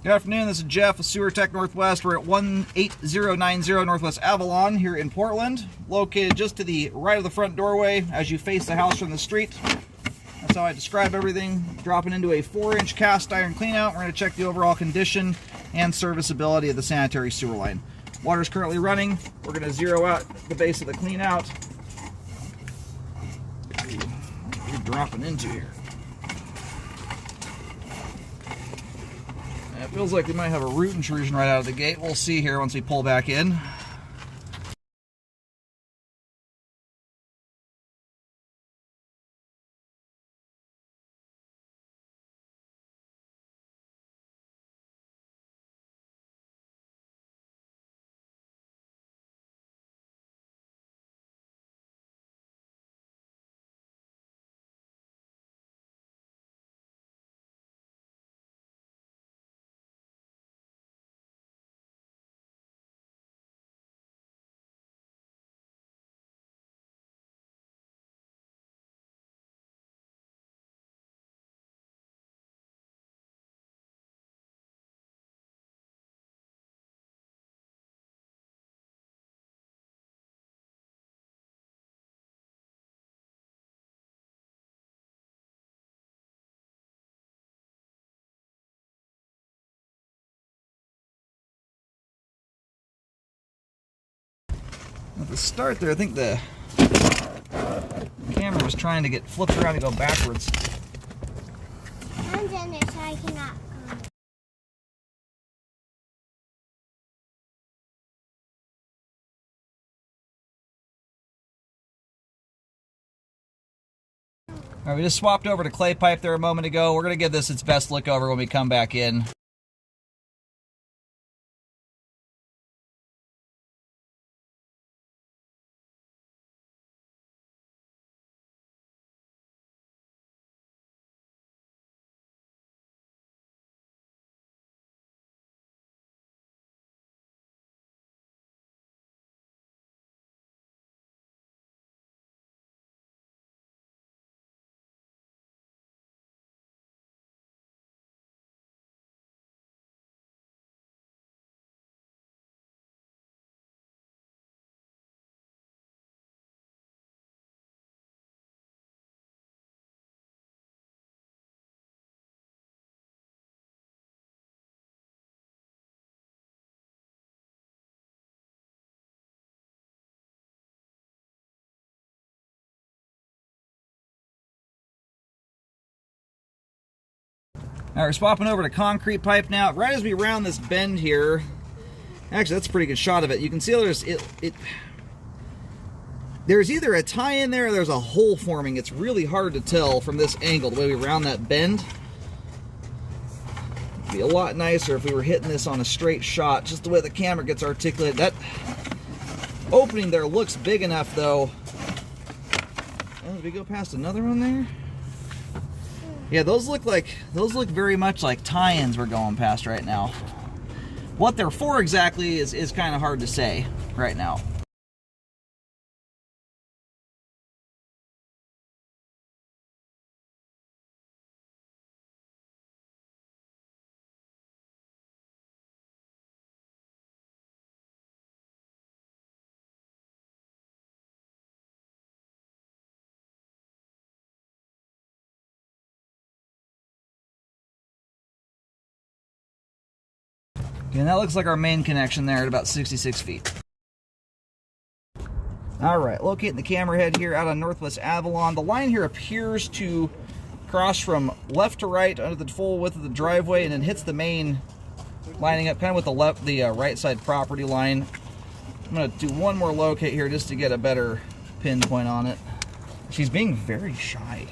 Good afternoon, this is Jeff with Sewer Tech Northwest. We're at 18090 Northwest Avalon here in Portland, located just to the right of the front doorway as you face the house from the street. That's how I describe everything. Dropping into a 4-inch cast iron cleanout. We're going to check the overall condition and serviceability of the sanitary sewer line. Water's currently running. We're going to zero out the base of the cleanout. What are we dropping into here? It feels like we might have a root intrusion right out of the gate. We'll see here once we pull back in. At the start there, I think the camera was trying to get flipped around to go backwards. Mine's in there, so I cannot. Alright, we just swapped over to clay pipe there a moment ago. We're going to give this its best look over when we come back in. Alright, we're swapping over to concrete pipe now. Right as we round this bend here, actually that's a pretty good shot of it. You can see there's either a tie in there or there's a hole forming. It's really hard to tell from this angle, the way we round that bend. It'd be a lot nicer if we were hitting this on a straight shot, just the way the camera gets articulated. That opening there looks big enough though. Oh, did we go past another one there? Yeah, those look very much like tie-ins we're going past right now. What they're for exactly is kind of hard to say right now. And that looks like our main connection there at about 66 feet. Alright, locating the camera head here out on Northwest Avalon. The line here appears to cross from left to right under the full width of the driveway and then hits the main, lining up kind of with the right side property line. I'm going to do one more locate here just to get a better pinpoint on it. She's being very shy.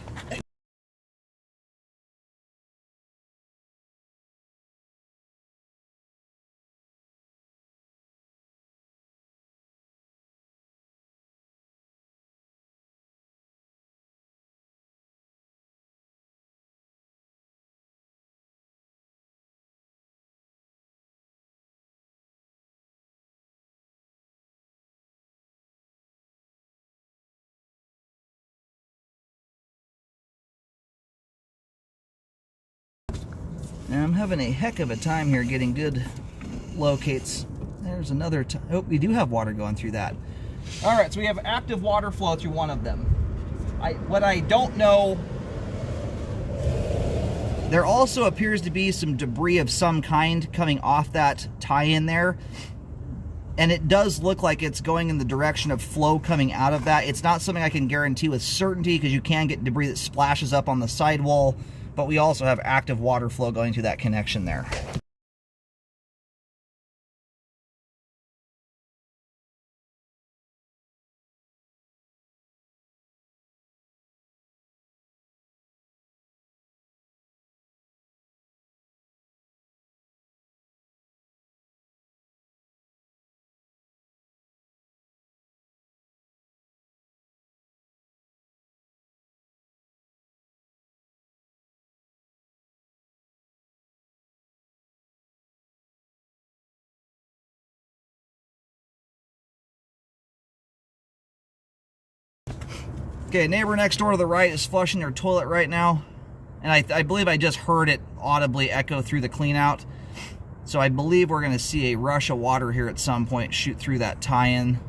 Now I'm having a heck of a time here getting good locates. There's another, oh, we do have water going through that. All right, so we have active water flow through one of them. What I don't know, there also appears to be some debris of some kind coming off that tie-in there. And it does look like it's going in the direction of flow coming out of that. It's not something I can guarantee with certainty because you can get debris that splashes up on the sidewall, but we also have active water flow going through that connection there. Okay, neighbor next door to the right is flushing their toilet right now. And I believe I just heard it audibly echo through the clean out. So I believe we're going to see a rush of water here at some point shoot through that tie-in.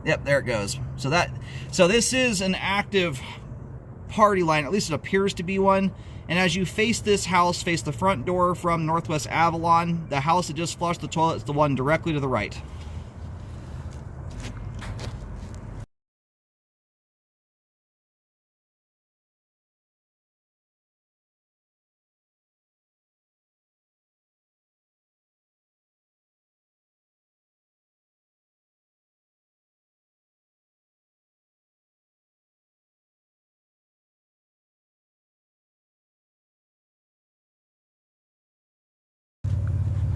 Yep, there it goes. So this is an active party line, at least it appears to be one. And as you face this house, face the front door from Northwest Avalon, the house that just flushed the toilet is the one directly to the right.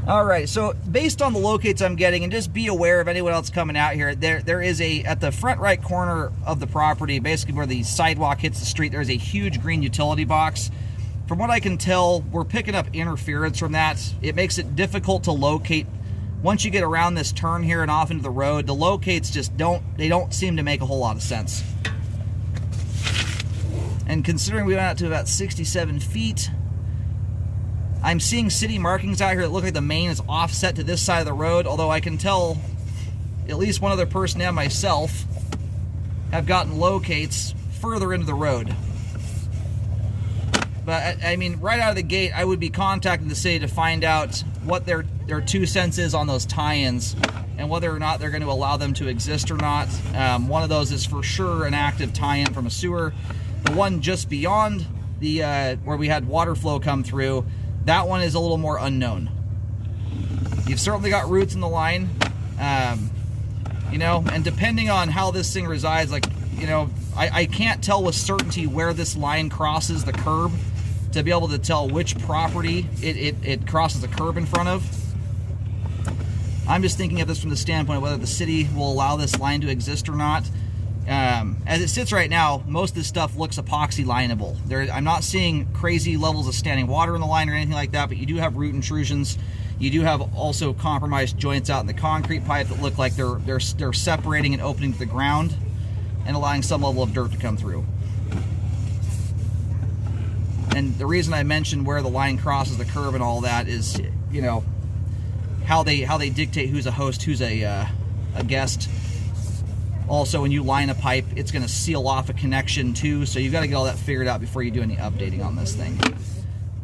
Alright, so based on the locates I'm getting, and just be aware of anyone else coming out here, there is at the front right corner of the property, basically where the sidewalk hits the street, there's a huge green utility box. From what I can tell, we're picking up interference from that. It makes it difficult to locate. Once you get around this turn here and off into the road, the locates just don't seem to make a whole lot of sense. And considering we went out to about 67 feet, I'm seeing city markings out here that look like the main is offset to this side of the road, although I can tell at least one other person and myself have gotten locates further into the road. But, I mean, right out of the gate, I would be contacting the city to find out what their 2 cents is on those tie-ins and whether or not they're going to allow them to exist or not. One of those is for sure an active tie-in from a sewer. The one just beyond the where we had water flow come through, that one is a little more unknown. You've certainly got roots in the line, you know, and depending on how this thing resides, like, you know, I can't tell with certainty where this line crosses the curb to be able to tell which property it crosses the curb in front of. I'm just thinking of this from the standpoint of whether the city will allow this line to exist or not. As it sits right now, most of this stuff looks epoxy lineable. I'm not seeing crazy levels of standing water in the line or anything like that, but you do have root intrusions. You do have also compromised joints out in the concrete pipe that look like they're separating and opening to the ground and allowing some level of dirt to come through. And the reason I mentioned where the line crosses the curb and all that is, you know, how they dictate who's a host, who's a guest. Also, when you line a pipe, it's going to seal off a connection too, so you've got to get all that figured out before you do any updating on this thing.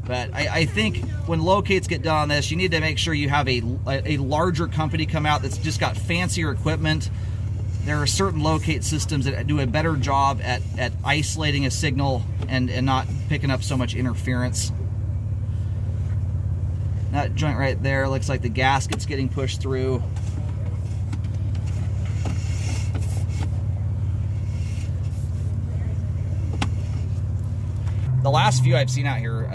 But I think when locates get done on this, you need to make sure you have a larger company come out that's just got fancier equipment. There are certain locate systems that do a better job at isolating a signal and not picking up so much interference. That joint right there looks like the gasket's getting pushed through. The last few I've seen out here,